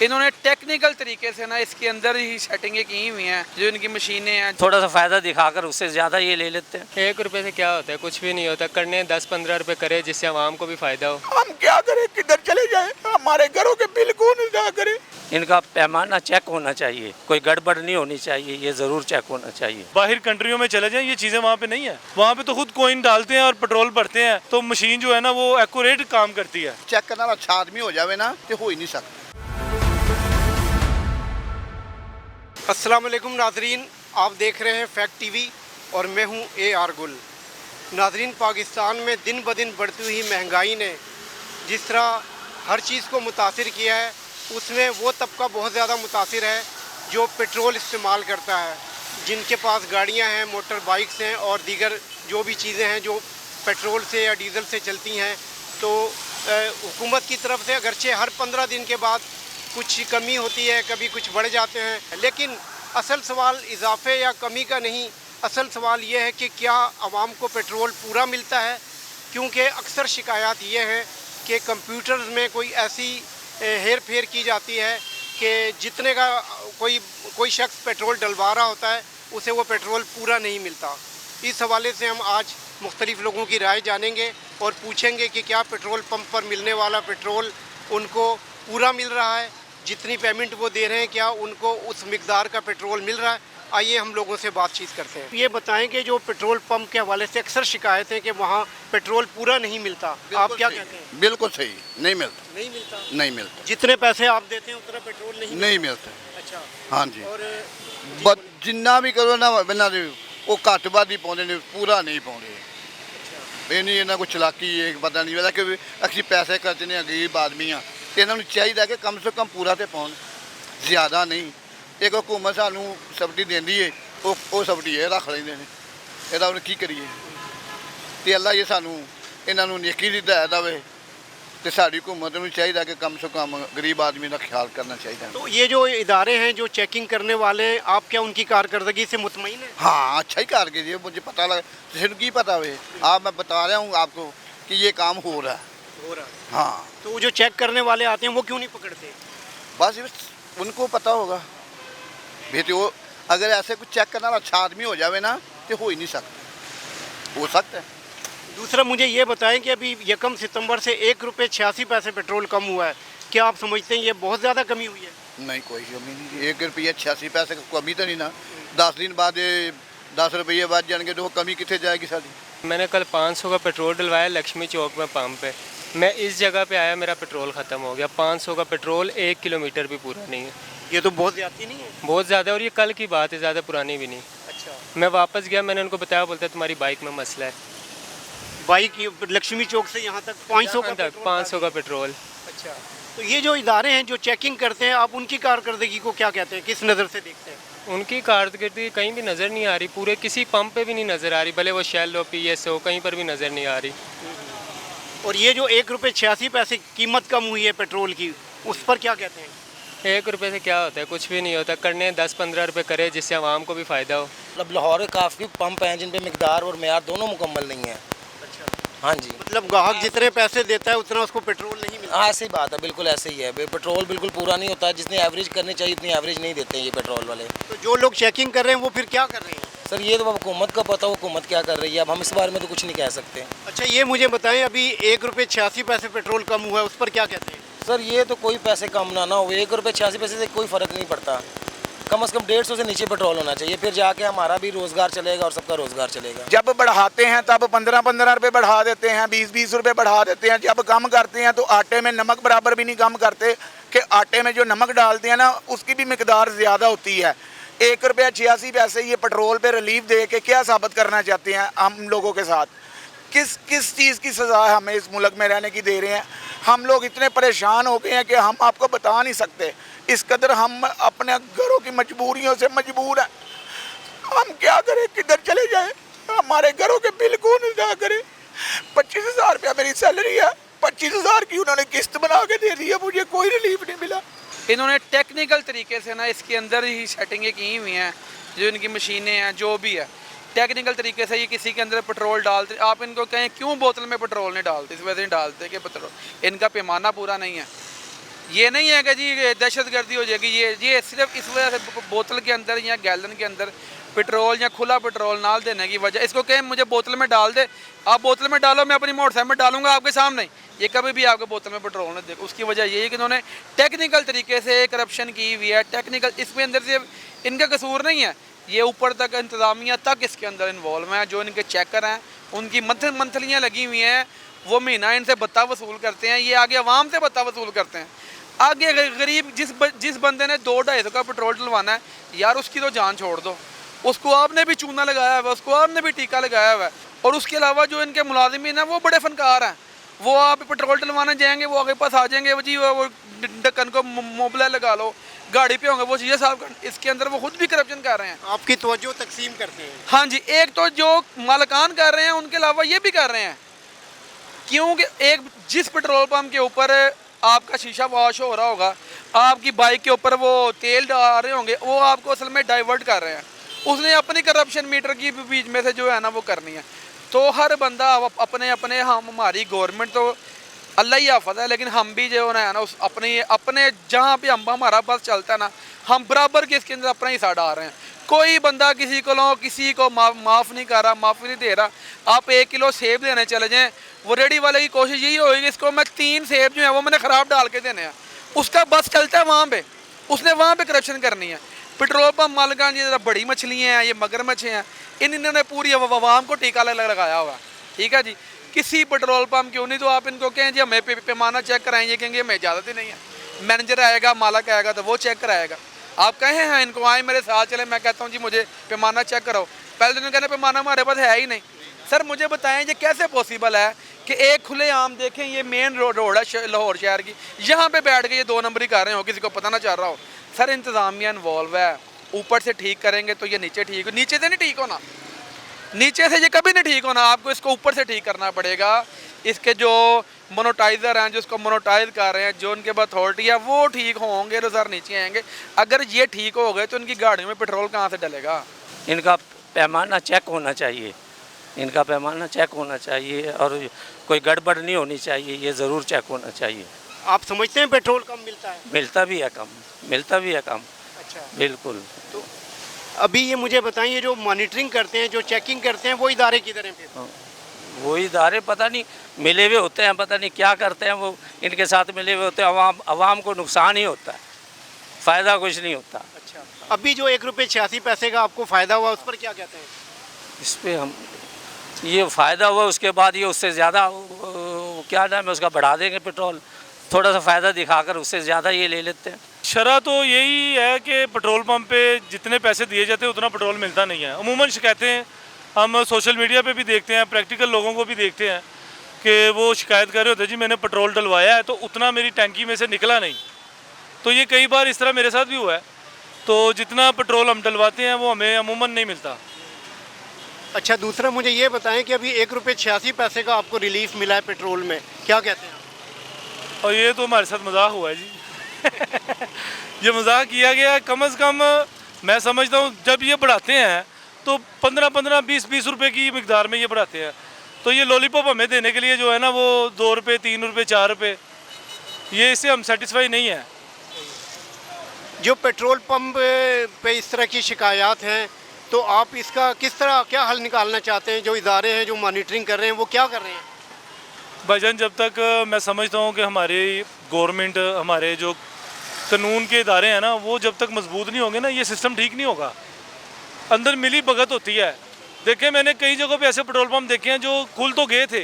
इन्होंने टेक्निकल तरीके से ना इसके अंदर ही सेटिंगें की हुई हैं, जो इनकी मशीनें हैं। थोड़ा सा फायदा दिखाकर उससे ज्यादा ये ले लेते हैं। 1 रुपए से क्या होता है, कुछ भी नहीं होता। करने 10-15 रुपए करे जिससे आवाम को भी फायदा हो। हम क्या करें, किधर चले जाए, हमारे घरों के बिल कौन अदा करे। इनका पैमाना चेक होना चाहिए, कोई गड़बड़ नहीं होनी चाहिए, ये जरूर चेक होना चाहिए। बाहर कंट्रियों में चले जाएं, ये चीजें वहाँ पे नहीं है। वहाँ पे तो खुद कॉइन डालते हैं और पेट्रोल भरते हैं, तो मशीन जो है ना वो एक्यूरेट काम करती है। चेक करने वाला अच्छा आदमी हो जाए ना तो हो ही नहीं सकता। अस्सलाम वालेकुम नाजरीन, आप देख रहे हैं फैक्ट टीवी और मैं हूं AR गुल। नाजरीन, पाकिस्तान में दिन ब दिन बढ़ती हुई महंगाई ने जिस तरह हर चीज़ को मुतासिर किया है, उसमें वो तबका बहुत ज़्यादा मुतासिर है जो पेट्रोल इस्तेमाल करता है, जिनके पास गाड़ियां हैं, मोटर बाइक्स हैं और दीगर जो भी चीज़ें हैं जो पेट्रोल से या डीज़ल से चलती हैं। तो हुकूमत की तरफ से अगरचे हर 15 दिन के बाद कुछ कमी होती है, कभी कुछ बढ़ जाते हैं, लेकिन असल सवाल इजाफे या कमी का नहीं, असल सवाल ये है कि क्या आवाम को पेट्रोल पूरा मिलता है। क्योंकि अक्सर शिकायत ये है कि कंप्यूटर्स में कोई ऐसी हेर फेर की जाती है कि जितने का कोई शख्स पेट्रोल डलवा रहा होता है उसे वो पेट्रोल पूरा नहीं मिलता। इस हवाले से हम आज मुख्तलिफ़ लोगों की राय जानेंगे और पूछेंगे कि क्या पेट्रोल पंप पर मिलने वाला पेट्रोल उनको पूरा मिल रहा है, जितनी पेमेंट वो दे रहे हैं क्या उनको उस मिकदार का पेट्रोल मिल रहा है। आइए हम लोगों से बातचीत करते हैं। ये बताएं कि जो पेट्रोल पंप के हवाले से अक्सर शिकायत है कि वहाँ पेट्रोल पूरा नहीं मिलता, आप क्या कहते हैं? बिल्कुल सही, नहीं मिलता। नहीं मिलता? नहीं मिलता। जितने पैसे आप देते हैं उतना पेट्रोल नहीं मिलता। अच्छा, हाँ जी। और जिन्ना भी करो ना बिना वो घट ਵੱਧ ही पाਉਂਦੇ ਨੇ, पूरा नहीं पाਉਂਦੇ। ਇਹ ਨਹੀਂ ਇਹਨਾਂ को ਚਲਾਕੀ ਹੈ, पता नहीं लगता कि ਅਸੀਂ पैसे खर्चने गरीब आदमी हाँ, तो इन्होंने चाहिए कि कम से कम पूरा तो पाउन, ज़्यादा नहीं। एक हुकूमत सानू सब्सिडी देंदी है, वो सब्सिडी ये रख लेंगे ने, ਇਹਦਾ ਹੁਣ ਕੀ करिए। तो अल्लाह ये सानू इन्हों नेकी दी हिदायत देवे, तो साड़ी हुकूमत नूं चाहिए कि कम से कम गरीब आदमी का ख्याल करना चाहिए। तो ये जो इदारे हैं जो चेकिंग करने वाले, आप क्या उनकी कारकर्दगी से मुतमईन हैं? हाँ, अच्छा ही कारकर्दगी है, मुझे पता लगा, किसी को पता हुए आप, मैं बता रहा हूँ आपको कि ये काम हो रहा है। हाँ, तो वो जो चेक करने वाले आते हैं वो क्यों नहीं पकड़ते? बस उनको पता होगा बेटे, वो अगर ऐसे कुछ चेक करना अच्छा आदमी हो जाए ना तो हो ही नहीं सकता, हो सकता है। दूसरा मुझे ये बताएं कि अभी 1 सितंबर से 1 रुपये 86 पैसे पेट्रोल कम हुआ है, क्या आप समझते हैं ये बहुत ज़्यादा कमी हुई है? नहीं, कोई कमी नहीं। 1 रुपये 86 पैसे कमी तो नहीं ना। 10 दिन बाद 10 रुपये बढ़ जाएंगे तो वो कमी कितने जाएगी सारी। मैंने कल 500 का पेट्रोल डलवाया लक्ष्मी चौक में पंप पे। मैं इस जगह पे आया, मेरा पेट्रोल ख़त्म हो गया। 500 का पेट्रोल 1 किलोमीटर भी पूरा नहीं है। ये तो बहुत ज़्यादा नहीं है? बहुत ज़्यादा है, और ये कल की बात है, ज़्यादा पुरानी भी नहीं। अच्छा, मैं वापस गया, मैंने उनको बताया, बोलते तुम्हारी बाइक में मसला है। बाइक लक्ष्मी चौक से यहाँ तक 500 का पेट्रोल? 500 का पेट्रोल। अच्छा, तो ये जो इदारे हैं जो चेकिंग करते हैं, आप उनकी कारकर्दगी को क्या कहते हैं, किस नज़र से देखते हैं? उनकी कारकर्दगी कहीं भी नज़र नहीं आ रही, पूरे किसी पंप पे भी नहीं नज़र आ रही, भले वो शेल हो, PS हो, कहीं पर भी नज़र नहीं आ रही। और ये जो 1 रुपये 86 पैसे कीमत कम हुई है पेट्रोल की, उस पर क्या कहते हैं? 1 रुपए से क्या होता है, कुछ भी नहीं होता। करने 10-15 रुपए करे जिससे आवाम को भी फ़ायदा हो। मतलब लाहौर में काफ़ी पंप हैं जिन पे मिकदार और मेयार दोनों मुकम्मल नहीं है। अच्छा, हाँ जी, मतलब ग्राहक जितने पैसे देता है उतना उसको पेट्रोल नहीं मिलता? हाँ ऐसी बात है, बिल्कुल ऐसे ही है। पेट्रोल बिल्कुल पूरा नहीं होता है, जितनी एवरेज करनी चाहिए उतनी एवरेज नहीं देते हैं ये पेट्रोल वाले। तो जो लोग चेकिंग कर रहे हैं वो फिर क्या कर रहे हैं? सर ये तो अब हुकूमत का पता, हुकूमत क्या कर रही है, अब हम इस बारे में तो कुछ नहीं कह सकते। अच्छा, ये मुझे बताएं, अभी 1 रुपये 86 पैसे पेट्रोल कम हुआ है, उस पर क्या कहते हैं? सर ये तो कोई पैसे कम ना हो, 1 रुपये 86 पैसे से कोई फ़र्क नहीं पड़ता। कम से कम 150 से नीचे पेट्रोल होना चाहिए, फिर जाके हमारा भी रोज़गार चलेगा और सबका रोज़गार चलेगा। जब बढ़ाते हैं तब 15-15 रुपये बढ़ा देते हैं, 20-20 रुपये बढ़ा देते हैं। जब कम करते हैं तो आटे में नमक बराबर भी नहीं कम करते, कि आटे में जो नमक डालते हैं ना उसकी भी मिकदार ज़्यादा होती है। 1 रुपया 86 पैसे ये पेट्रोल पे रिलीफ दे के क्या साबित करना चाहते हैं हम लोगों के साथ? किस चीज़ की सज़ा हमें इस मुल्क में रहने की दे रहे हैं? हम लोग इतने परेशान हो गए हैं कि हम आपको बता नहीं सकते, इस कदर हम अपने घरों की मजबूरियों से मजबूर हैं। हम क्या करें, किधर चले जाएं, हमारे घरों के बिल कौन अदा करे। 25,000 रुपया मेरी सैलरी है, 25,000 की उन्होंने किस्त बना के दे दी है, मुझे कोई रिलीफ नहीं मिला। इन्होंने टेक्निकल तरीके से ना इसके अंदर ही सेटिंगें की हुई हैं, जो इनकी मशीनें हैं, जो भी है टेक्निकल तरीके से ये किसी के अंदर पेट्रोल डालते। आप इनको कहें क्यों बोतल में पेट्रोल नहीं डालते, इस वजह से नहीं डालते कि पेट्रोल इनका पैमाना पूरा नहीं है। ये नहीं है कि जी ये दहशतगर्दी हो जाएगी। ये सिर्फ इस वजह से बोतल के अंदर या गैलन के अंदर पेट्रोल या खुला पेट्रोल ना देने की वजह, इसको कहें मुझे बोतल में डाल दे, आप बोतल में डालो, मैं अपनी मोटरसाइकिल में डालूंगा आपके सामने, ये कभी भी आपके बोतल में पेट्रोल नहीं दे। उसकी वजह यही है कि इन्होंने टेक्निकल तरीके से करप्शन की हुई है। टेक्निकल इसमें अंदर से इनका कसूर नहीं है, ये ऊपर तक इंतज़ामिया तक इसके अंदर इन्वॉल्व हैं। जो इनके चेकर हैं उनकी मंथलियाँ लगी हुई हैं, वो महीना इनसे भत्ता वसूल करते हैं, ये आगे आवाम से भत्ता वसूल करते हैं। आगे गरीब जिस बंदे ने 2-250 का पेट्रोल डलवाना है यार, उसकी तो जान छोड़ दो, उसको आपने भी चूना लगाया हुआ है, उसको आपने भी टीका लगाया हुआ है। और उसके अलावा जो इनके मुलाजिमीन हैं वो बड़े फनकार हैं, वो आप पेट्रोल डलवाने जाएंगे, वो आगे पास आ जाएंगे, वो जी वो ढक्कन को मोबला लगा लो, गाड़ी पे होंगे वो चीज़ें साफ कर, इसके अंदर वो खुद भी करप्शन कर रहे हैं। आपकी तवज्जो तकसीम करते हैं। हाँ जी, एक तो जो मालकान कर रहे हैं उनके अलावा ये भी कर रहे हैं, क्योंकि एक जिस पेट्रोल पंप के ऊपर आपका शीशा वॉश हो रहा होगा, आपकी बाइक के ऊपर वो तेल डाल रहे होंगे, वो आपको असल में डाइवर्ट कर रहे हैं। उसने अपनी करप्शन मीटर की बीच में से जो है ना वो करनी है। तो हर बंदा अपने हमारी गवर्नमेंट तो अल्लाह ही हाफ़िज़ है, लेकिन हम भी जो है ना उस अपने जहाँ पे हमारा बस चलता है ना, हम बराबर के इसके अंदर अपना हिस्सा डाल रहे हैं। कोई बंदा किसी को माफ़ नहीं कर रहा, माफ़ी नहीं दे रहा। आप 1 किलो सेब देने चले जाएँ, वो रेडी वाले की कोशिश यही होगी इसको मैं 3 सेब जो है वो मैंने ख़राब डाल के देने हैं। उसका बस चलता है वहाँ पे, उसने वहाँ पे करप्शन करनी है। पेट्रोल पंप मालकान ये ज़रा बड़ी मछलियाँ हैं, ये मगरमच्छ हैं, इन्होंने पूरी आवाम को टीका लगाया हुआ। ठीक है जी, किसी पेट्रोल पंप क्यों नहीं, तो आप इनको कहें जी हमें पैमाना चेक कराएंगे, कहेंगे हमें इजाज़त ही नहीं है। मैनेजर आएगा, मालक आएगा तो वो चेक कराएगा। आप कहें हैं इनको आए मेरे साथ चले, मैं कहता हूँ जी मुझे पैमाना चेक कराओ, पहले दिन कहना पैमाना हमारे पास है ही नहीं। सर मुझे बताएं ये कैसे पॉसिबल है कि एक खुले आम देखें, ये मेन रोड है लाहौर शहर की, यहाँ पे बैठ के ये 2 नंबरी कर रहे हो, किसी को पता ना चल रहा हो। सर इंतज़ामिया इन्वॉल्व है, ऊपर से ठीक करेंगे तो ये नीचे ठीक हो, नीचे से नहीं ठीक होना, नीचे से ये कभी नहीं ठीक होना, आपको इसको ऊपर से ठीक करना पड़ेगा। इसके जो मोनोटाइज़र हैं, जो इसको मोनोटाइज कर रहे हैं, जो उनके पास अथॉरिटी है, वो ठीक होंगे तो सर नीचे आएंगे। अगर ये ठीक हो गए तो इनकी गाड़ियों में पेट्रोल कहाँ से डलेगा? इनका पैमाना चेक होना चाहिए, इनका पैमाना चेक होना चाहिए और कोई गड़बड़ नहीं होनी चाहिए, ये ज़रूर चेक होना चाहिए। आप समझते हैं पेट्रोल कम मिलता है? मिलता भी है कम, मिलता भी है कम। अच्छा, बिल्कुल। तो अभी ये मुझे बताइए जो मॉनिटरिंग करते हैं, जो चेकिंग करते हैं, वो इदारे किधर हैं फिर? वो इदारे पता नहीं मिले हुए होते हैं, पता नहीं क्या करते हैं, वो इनके साथ मिले हुए होते हैं। अवाम को नुकसान ही होता है, फ़ायदा कुछ नहीं होता। अच्छा, अभी जो 1 रुपये 86 पैसे का आपको फ़ायदा हुआ, उस पर क्या कहते हैं? इस पर हम ये फ़ायदा हुआ, उसके बाद ये उससे ज़्यादा क्या नाम है उसका बढ़ा देंगे पेट्रोल, थोड़ा सा फ़ायदा दिखाकर उससे ज़्यादा ये ले लेते हैं। शरह तो यही है कि पेट्रोल पंप पे जितने पैसे दिए जाते हैं उतना पेट्रोल मिलता नहीं है। अमूमन शिकायतें हम सोशल मीडिया पे भी देखते हैं, प्रैक्टिकल लोगों को भी देखते हैं कि वो शिकायत कर रहे होते हैं जी मैंने पेट्रोल डलवाया है तो उतना मेरी टैंकी में से निकला नहीं। तो ये कई बार इस तरह मेरे साथ भी हुआ है, तो जितना पेट्रोल हम डलवाते हैं वो हमें अमूमन नहीं मिलता। अच्छा, दूसरा मुझे ये बताएं कि अभी 1 रुपये 86 पैसे का आपको रिलीफ मिला है पेट्रोल में, क्या कहते हैं आप? और ये तो हमारे साथ मजाक हुआ है जी ये मजाक किया गया है। कम से कम मैं समझता हूँ जब ये बढ़ाते हैं तो 15-15, 20-20 रुपए की मिकदार में ये बढ़ाते हैं, तो ये लॉलीपॉप हमें देने के लिए जो है ना वो 2 रुपये, 3 रुपये, 4 रुपये, ये इससे हम सेटिस्फाई नहीं है। जो पेट्रोल पंप पे इस तरह की शिकायत हैं, तो आप इसका किस तरह क्या हल निकालना चाहते हैं? जो इदारे हैं जो मॉनिटरिंग कर रहे हैं वो क्या कर रहे हैं? भाईजान जब तक मैं समझता हूँ कि हमारी गवर्नमेंट, हमारे जो कानून के इदारे हैं ना, वो जब तक मजबूत नहीं होंगे ना, ये सिस्टम ठीक नहीं होगा। अंदर मिली भगत होती है। देखें मैंने कई जगहों पे ऐसे पेट्रोल पंप देखे हैं जो खुल तो गए थे,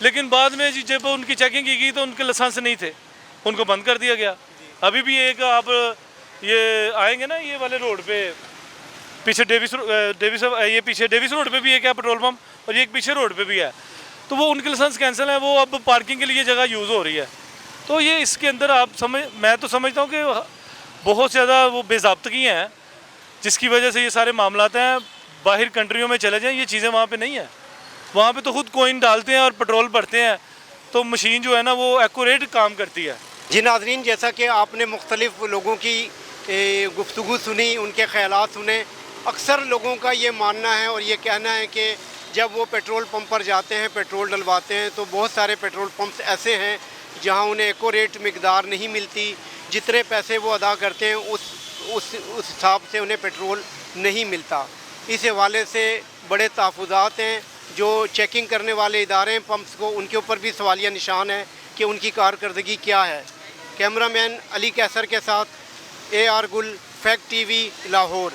लेकिन बाद में जब उनकी चेकिंग की गई तो उनके लाइसेंस नहीं थे, उनको बंद कर दिया गया। अभी भी एक आप ये आएंगे ना ये वाले रोड पे, पीछे डेविस ये पीछे डेविस रोड पे भी एक है पेट्रोल पंप, और ये एक पीछे रोड पे भी है, तो वो उनके लाइसेंस कैंसिल है, वो अब पार्किंग के लिए जगह यूज़ हो रही है। तो ये इसके अंदर आप मैं तो समझता हूँ कि बहुत ज़्यादा वो बेज़ाब्तगी हैं, जिसकी वजह से ये सारे मामलात हैं। बाहर कंट्रियों में चले जाएँ, ये चीज़ें वहाँ पे नहीं है। वहाँ पे तो खुद कॉइन डालते हैं और पेट्रोल भरते हैं, तो मशीन जो है ना वो एक्यूरेट काम करती है। जी नाज़रीन, जैसा कि आपने मुख्तलिफ लोगों की गुफ्तगू सुनी, उनके ख़यालात सुने, अक्सर लोगों का ये मानना है और ये कहना है कि जब वो पेट्रोल पंप पर जाते हैं, पेट्रोल डलवाते हैं, तो बहुत सारे पेट्रोल पंप्स ऐसे हैं जहां उन्हें एक्यूरेट मिकदार नहीं मिलती, जितने पैसे वो अदा करते हैं उस हिसाब से उन्हें पेट्रोल नहीं मिलता। इस हवाले से बड़े तहफ़्फ़ुज़ात हैं। जो चेकिंग करने वाले इदारे हैं पंप्स को, उनके ऊपर भी सवालिया निशान है कि उनकी कारकर्दगी क्या है। कैमरामैन अली कैसर के साथ AR गुल, फैक्ट TV, लाहौर।